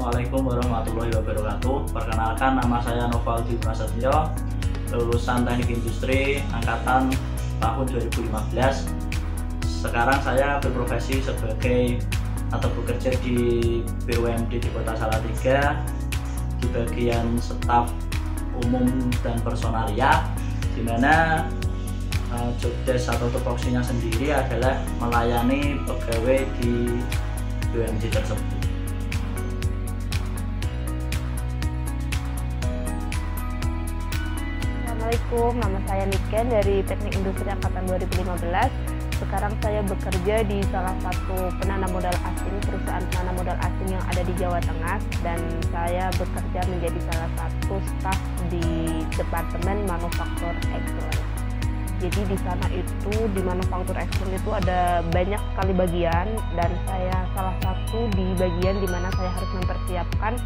Assalamualaikum warahmatullahi wabarakatuh. Perkenalkan, nama saya Novaldi Prasetyo, lulusan Teknik Industri angkatan tahun 2015. Sekarang saya berprofesi sebagai atau bekerja di BUMD di Kota Salatiga di bagian staf umum dan personalia, di mana jobdesk atau tupoksinya sendiri adalah melayani pegawai di BUMD tersebut. Assalamualaikum, nama saya Niken dari Teknik Industri angkatan 2015. Sekarang saya bekerja di salah satu penanam modal asing, perusahaan penanam modal asing yang ada di Jawa Tengah, dan saya bekerja menjadi salah satu staf di Departemen Manufaktur Excellence. Jadi di sana itu, di Manufaktur Excellence itu ada banyak sekali bagian, dan saya salah satu di bagian di mana saya harus mempersiapkan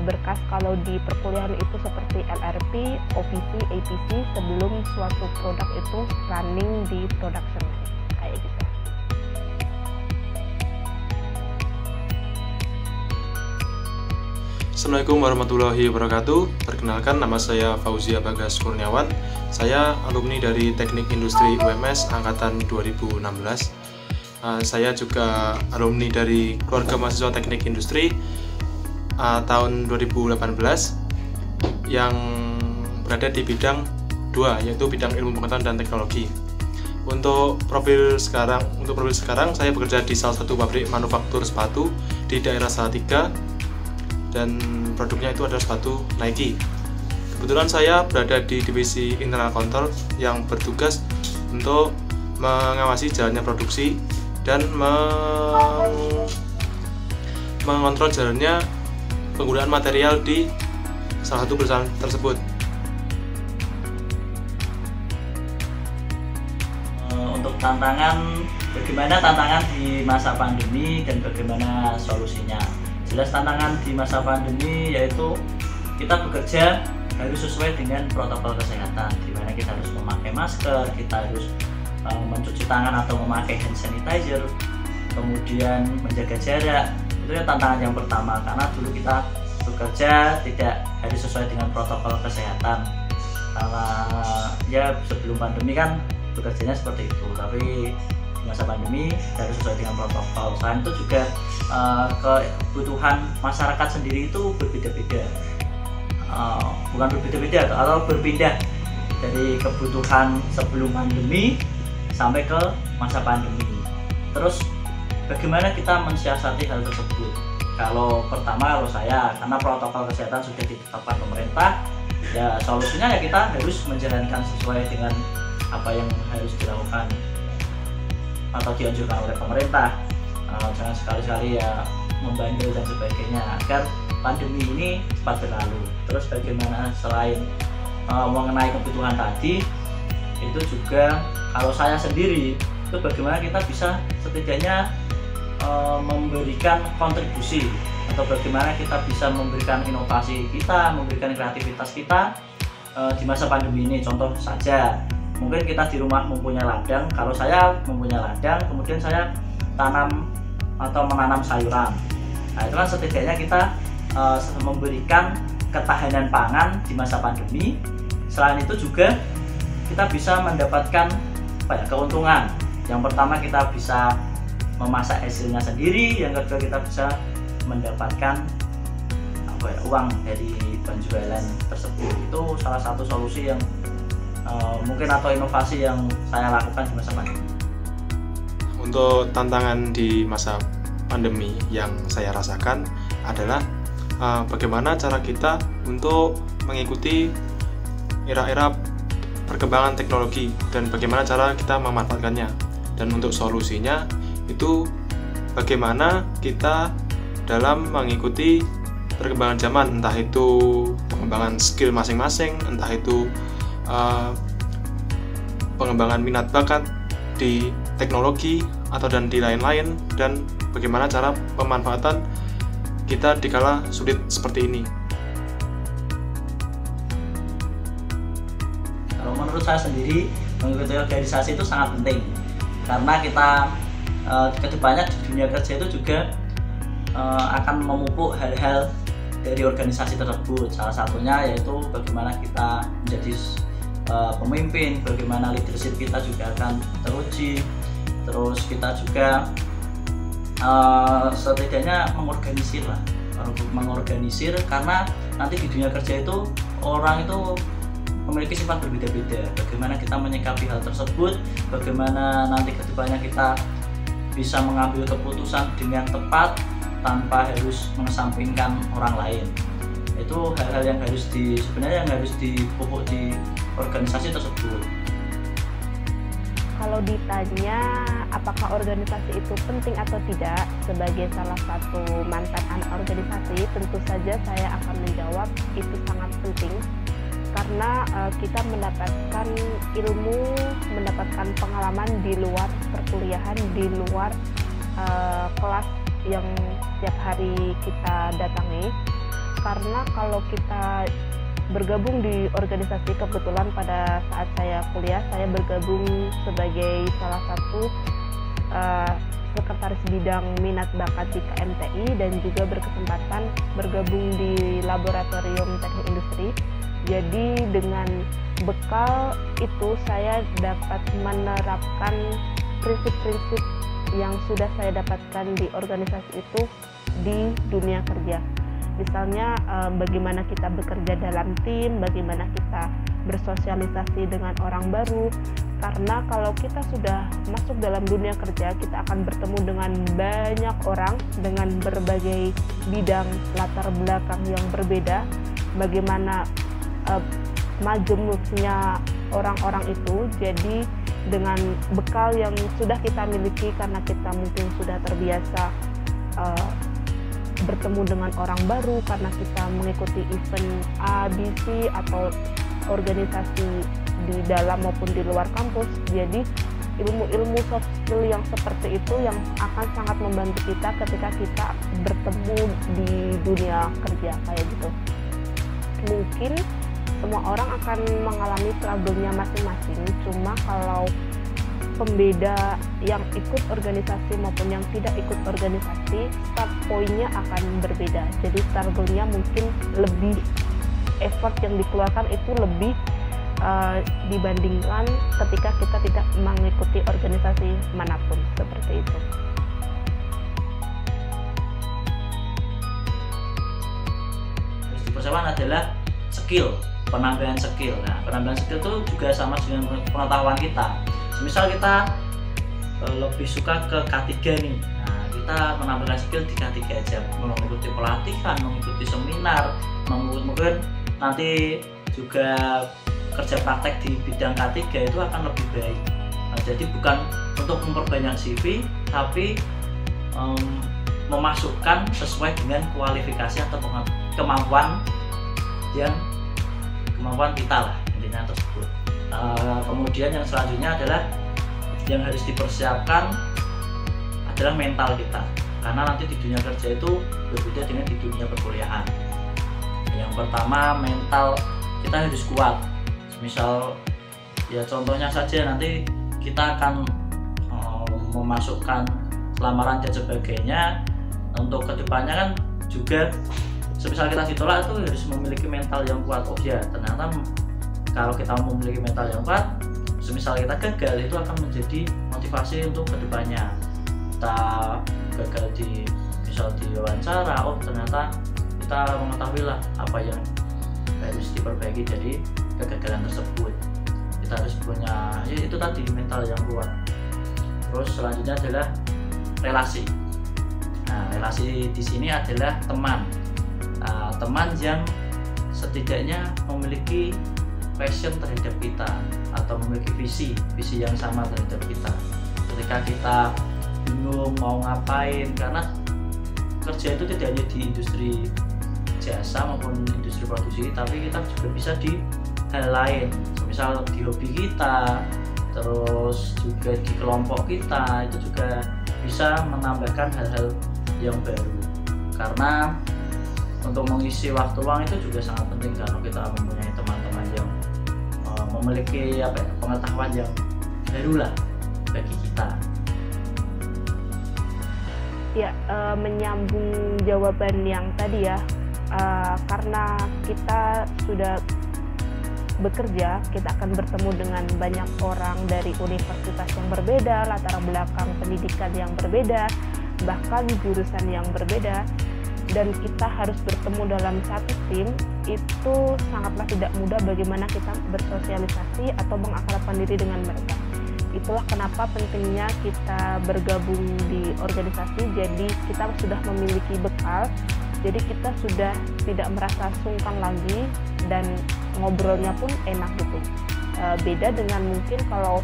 berkas kalau di perkuliahan itu seperti LRP, OPC, APC sebelum suatu produk itu running di production kayak gitu. Assalamualaikum warahmatullahi wabarakatuh. Perkenalkan, nama saya Fauzia Bagas Kurniawan. Saya alumni dari Teknik Industri UMS angkatan 2016. Saya juga alumni dari keluarga mahasiswa Teknik Industri tahun 2018 yang berada di bidang 2, yaitu bidang ilmu pengetahuan dan teknologi. Untuk profil sekarang saya bekerja di salah satu pabrik manufaktur sepatu di daerah Salatiga, dan produknya itu adalah sepatu Nike. Kebetulan saya berada di divisi internal control yang bertugas untuk mengawasi jalannya produksi dan mengontrol jalannya penggunaan material di salah satu perusahaan tersebut. Untuk bagaimana tantangan di masa pandemi dan bagaimana solusinya? Jelas tantangan di masa pandemi yaitu kita bekerja harus sesuai dengan protokol kesehatan, di mana kita harus memakai masker, kita harus mencuci tangan atau memakai hand sanitizer, kemudian menjaga jarak. Itu ya tantangan yang pertama, karena dulu kita bekerja tidak harus sesuai dengan protokol kesehatan. Karena ya sebelum pandemi kan bekerjanya seperti itu, tapi di masa pandemi harus sesuai dengan protokol. Selain itu juga kebutuhan masyarakat sendiri itu berbeda-beda, bukan berbeda-beda atau berpindah dari kebutuhan sebelum pandemi sampai ke masa pandemi. Terus bagaimana kita mensiasati hal tersebut? Kalau saya, karena protokol kesehatan sudah ditetapkan pemerintah, ya solusinya ya kita harus menjalankan sesuai dengan apa yang harus dilakukan atau dianjurkan oleh pemerintah. Jangan sekali-sekali ya membandel dan sebagainya, agar pandemi ini cepat berlalu. Terus bagaimana selain mengenai kebutuhan tadi, itu juga kalau saya sendiri itu bagaimana kita bisa setidaknya memberikan kontribusi, atau bagaimana kita bisa memberikan inovasi kita, memberikan kreativitas kita di masa pandemi ini. Contoh saja, mungkin kita di rumah mempunyai ladang. Kalau saya mempunyai ladang, kemudian saya tanam atau menanam sayuran. Nah, itu kan setidaknya kita memberikan ketahanan pangan di masa pandemi. Selain itu juga kita bisa mendapatkan banyak keuntungan. Yang pertama, kita bisa memasak hasilnya sendiri. Yang kedua, kita bisa mendapatkan uang dari penjualan tersebut. Itu salah satu solusi yang mungkin atau inovasi yang saya lakukan di masa pandemi. Untuk tantangan di masa pandemi yang saya rasakan adalah bagaimana cara kita untuk mengikuti era-era perkembangan teknologi dan bagaimana cara kita memanfaatkannya. Dan untuk solusinya itu bagaimana kita dalam mengikuti perkembangan zaman, entah itu pengembangan skill masing-masing, entah itu pengembangan minat bakat di teknologi atau dan di lain-lain, dan bagaimana cara pemanfaatan kita dikala sulit seperti ini. Kalau menurut saya sendiri, mengikuti organisasi itu sangat penting, karena kita kedepannya di dunia kerja itu juga akan memupuk hal-hal dari organisasi tersebut. Salah satunya yaitu bagaimana kita menjadi pemimpin, bagaimana leadership kita juga akan teruji. Terus kita juga setidaknya mengorganisir karena nanti di dunia kerja itu orang itu memiliki sifat berbeda-beda. Bagaimana kita menyikapi hal tersebut, bagaimana nanti kedepannya kita bisa mengambil keputusan dengan tepat tanpa harus mengesampingkan orang lain. Itu hal-hal yang sebenarnya harus dipupuk di organisasi tersebut. Kalau ditanya apakah organisasi itu penting atau tidak, sebagai salah satu mantan anak organisasi, tentu saja saya akan menjawab itu sangat penting. Karena kita mendapatkan ilmu, mendapatkan pengalaman di luar perkuliahan, di luar kelas yang setiap hari kita datangi. Karena kalau kita bergabung di organisasi, kebetulan pada saat saya kuliah, saya bergabung sebagai salah satu sekretaris bidang minat bakat di KMTI dan juga berkesempatan bergabung di Laboratorium Teknik Industri. Jadi dengan bekal itu saya dapat menerapkan prinsip-prinsip yang sudah saya dapatkan di organisasi itu di dunia kerja. Misalnya bagaimana kita bekerja dalam tim, bagaimana kita bersosialisasi dengan orang baru. Karena kalau kita sudah masuk dalam dunia kerja, kita akan bertemu dengan banyak orang dengan berbagai bidang latar belakang yang berbeda. Bagaimana majemuknya orang-orang itu. Jadi dengan bekal yang sudah kita miliki, karena kita mungkin sudah terbiasa bertemu dengan orang baru karena kita mengikuti event A, B, C atau organisasi di dalam maupun di luar kampus. Jadi ilmu-ilmu soft skill yang seperti itu yang akan sangat membantu kita ketika kita bertemu di dunia kerja kayak gitu. Mungkin semua orang akan mengalami struggle-nya masing-masing, cuma kalau pembeda yang ikut organisasi maupun yang tidak ikut organisasi, start point-nya akan berbeda. Jadi struggle-nya mungkin lebih, effort yang dikeluarkan itu lebih dibandingkan ketika kita tidak mengikuti organisasi manapun, seperti itu. Di persiapan adalah skill, penambahan skill. Nah, penambahan skill itu juga sama dengan pengetahuan kita. Misal kita lebih suka ke K3 nih, nah kita menambahkan skill di K3 aja, mengikuti pelatihan, mengikuti seminar, mungkin nanti juga kerja praktek di bidang K3 itu akan lebih baik. Nah, jadi bukan untuk memperbanyak CV, tapi memasukkan sesuai dengan kualifikasi atau kemampuan kita lah, intinya tersebut. Kemudian yang selanjutnya adalah yang harus dipersiapkan adalah mental kita, karena nanti di dunia kerja itu berbeda dengan di dunia perkuliahan. Yang pertama, mental kita harus kuat. Misal ya contohnya saja, nanti kita akan memasukkan lamaran dan sebagainya. Untuk kedepannya kan juga semisal kita ditolak itu harus memiliki mental yang kuat. Oh ya, ternyata kalau kita memiliki mental yang kuat, semisal kita gagal, itu akan menjadi motivasi untuk kedepannya. Kita gagal misal di wawancara, oh ternyata kita mengetahui lah apa yang harus diperbaiki dari kegagalan tersebut. Kita harus punya, ya itu tadi, mental yang kuat. Terus selanjutnya adalah relasi. Nah, relasi di sini adalah teman. Nah, teman yang setidaknya memiliki passion terhadap kita atau memiliki visi yang sama terhadap kita. Ketika kita bingung mau ngapain, karena kerja itu tidak hanya di industri jasa maupun industri produksi, tapi kita juga bisa di hal lain, misal di hobi kita, terus juga di kelompok kita, itu juga bisa menambahkan hal-hal yang baru. Karena untuk mengisi waktu luang itu juga sangat penting kalau kita mempunyai teman-teman yang memiliki pengetahuan yang baru lah bagi kita. Ya, menyambung jawaban yang tadi ya, karena kita sudah bekerja, kita akan bertemu dengan banyak orang dari universitas yang berbeda, latar belakang pendidikan yang berbeda, bahkan jurusan yang berbeda, dan kita harus bertemu dalam satu tim. Itu sangatlah tidak mudah bagaimana kita bersosialisasi atau mengakrabkan diri dengan mereka. Itulah kenapa pentingnya kita bergabung di organisasi. Jadi kita sudah memiliki bekal, jadi kita sudah tidak merasa sungkan lagi dan ngobrolnya pun enak gitu. Beda dengan mungkin kalau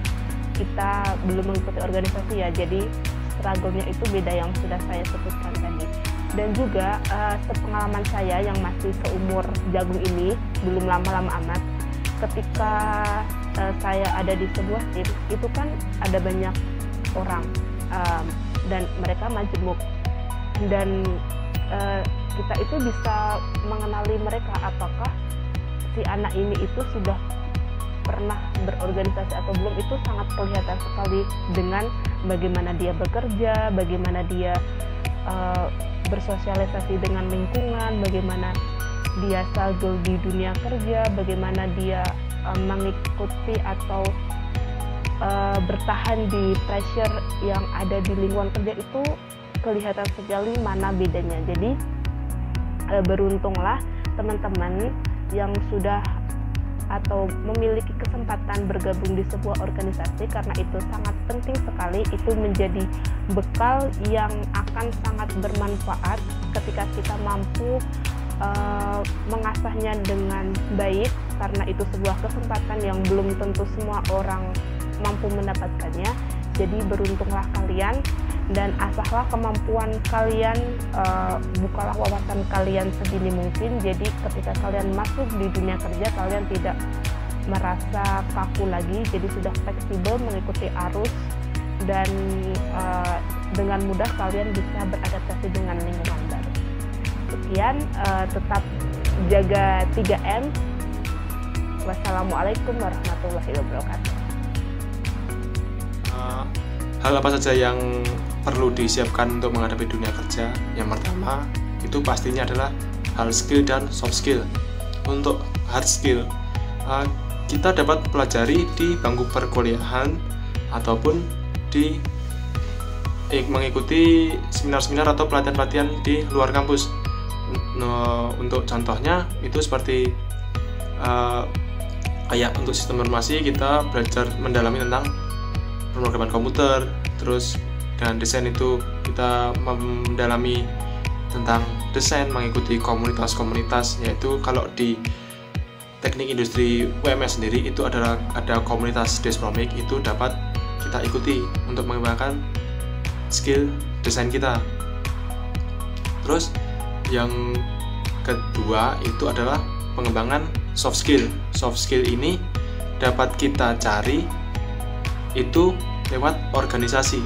kita belum mengikuti organisasi ya, jadi struggle-nya itu beda yang sudah saya sebutkan tadi. Dan juga sepengalaman saya yang masih seumur jagung ini, belum lama-lama amat, ketika saya ada di sebuah tim, itu kan ada banyak orang dan mereka majemuk, dan kita itu bisa mengenali mereka, apakah si anak ini itu sudah pernah berorganisasi atau belum. Itu sangat kelihatan sekali dengan bagaimana dia bekerja, bagaimana dia bersosialisasi dengan lingkungan, bagaimana dia struggle di dunia kerja, bagaimana dia mengikuti atau bertahan di pressure yang ada di lingkungan kerja. Itu kelihatan sekali mana bedanya. Jadi beruntunglah teman-teman yang sudah atau memiliki kesempatan bergabung di sebuah organisasi, karena itu sangat penting sekali. Itu menjadi bekal yang akan sangat bermanfaat ketika kita mampu mengasahnya dengan baik, karena itu sebuah kesempatan yang belum tentu semua orang mampu mendapatkannya. Jadi beruntunglah kalian dan asahlah kemampuan kalian, bukalah wawasan kalian sedini mungkin. Jadi ketika kalian masuk di dunia kerja, kalian tidak merasa kaku lagi, jadi sudah fleksibel mengikuti arus, dan dengan mudah kalian bisa beradaptasi dengan lingkungan baru. Sekian, tetap jaga 3M. Wassalamualaikum warahmatullahi wabarakatuh. Hal apa saja yang perlu disiapkan untuk menghadapi dunia kerja? Yang pertama, itu pastinya adalah hard skill dan soft skill. Untuk hard skill, kita dapat pelajari di bangku perkuliahan ataupun di mengikuti seminar-seminar atau pelatihan-pelatihan di luar kampus. Untuk contohnya itu seperti kayak untuk sistem informasi, kita belajar mendalami tentang pemrograman komputer. Terus dengan desain itu kita mendalami tentang desain, mengikuti komunitas-komunitas, yaitu kalau di teknik industri UMS sendiri itu ada komunitas Despromik, itu dapat kita ikuti untuk mengembangkan skill desain kita. Terus yang kedua itu adalah pengembangan soft skill. Soft skill ini dapat kita cari itu lewat organisasi.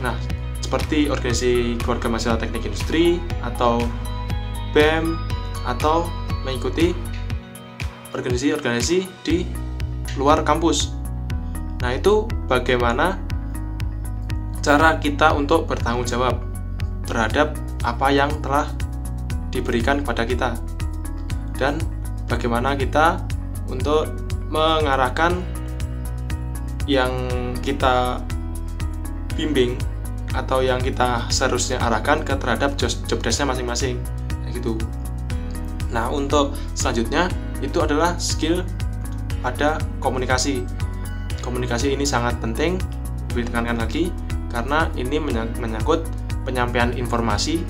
Nah, seperti organisasi keluarga mahasiswa teknik industri atau BEM, atau mengikuti organisasi di luar kampus. Nah, itu bagaimana cara kita untuk bertanggung jawab terhadap apa yang telah diberikan kepada kita, dan bagaimana kita untuk mengarahkan yang kita bimbing atau yang kita seharusnya arahkan ke terhadap job desk-nya masing-masing, gitu. Nah, untuk selanjutnya itu adalah skill pada komunikasi. Komunikasi ini sangat penting ditekankan lagi, karena ini menyangkut penyampaian informasi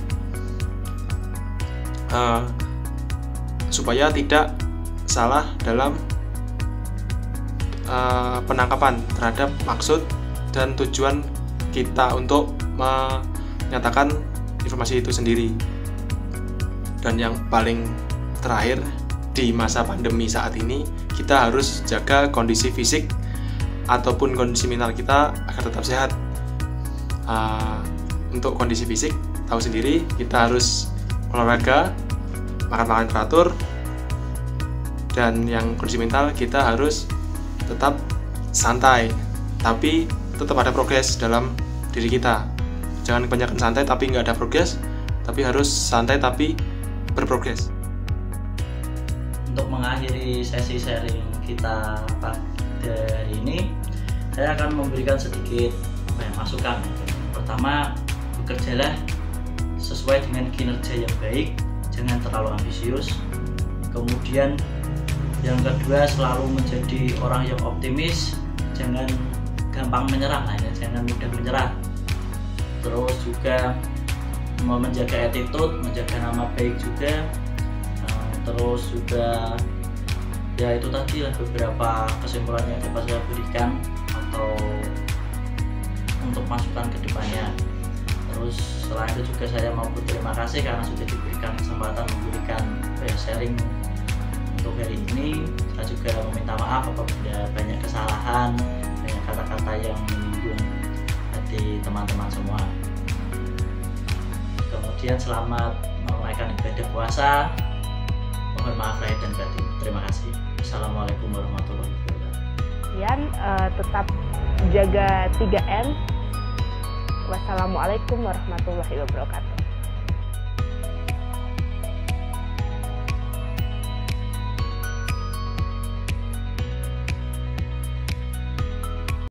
supaya tidak salah dalam penangkapan terhadap maksud dan tujuan kita untuk menyatakan informasi itu sendiri. Dan yang paling terakhir, di masa pandemi saat ini kita harus jaga kondisi fisik ataupun kondisi mental kita agar tetap sehat. Untuk kondisi fisik, tahu sendiri, kita harus olahraga, makan teratur, dan yang kondisi mental, kita harus tetap santai, tapi tetap ada progres dalam diri kita. Jangan kebanyakan santai tapi nggak ada progres, tapi harus santai tapi berprogres. Untuk mengakhiri sesi sharing kita pada hari ini, saya akan memberikan sedikit masukan. Pertama, bekerjalah sesuai dengan kinerja yang baik, jangan terlalu ambisius. Kemudian yang kedua, selalu menjadi orang yang optimis, jangan gampang menyerah, jangan mudah menyerah. Terus juga menjaga attitude, menjaga nama baik juga. Terus juga ya itu tadi lah beberapa kesimpulan yang dapat saya berikan atau untuk masukan ke depannya. Terus selain itu juga saya mau berterima kasih karena sudah diberikan kesempatan memberikan sharing untuk hari ini. Saya juga meminta maaf apabila banyak kesalahan, banyak kata-kata yang menyinggung hati teman-teman semua. Kemudian selamat menunaikan ibadah puasa. Mohon maaf lahir dan batin. Terima kasih. Assalamualaikum warahmatullahi wabarakatuh. Kemudian tetap jaga 3M. Wassalamualaikum warahmatullahi wabarakatuh.